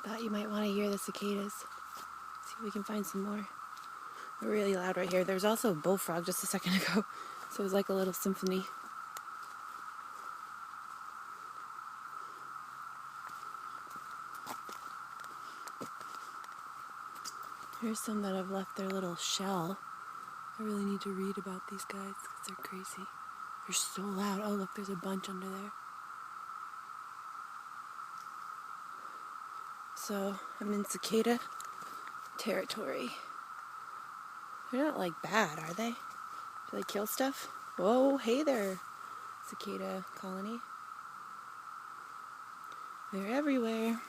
Thought you might want to hear the cicadas. See if we can find some more. They're really loud right here. There's also a bullfrog just a second ago, so it was like a little symphony. Here's some that have left their little shell. I really need to read about these guys because they're crazy. They're so loud. Oh, look, there's a bunch under there. So, I'm in cicada territory. They're not like bad, are they? Do they kill stuff? Whoa, hey there, cicada colony. They're everywhere.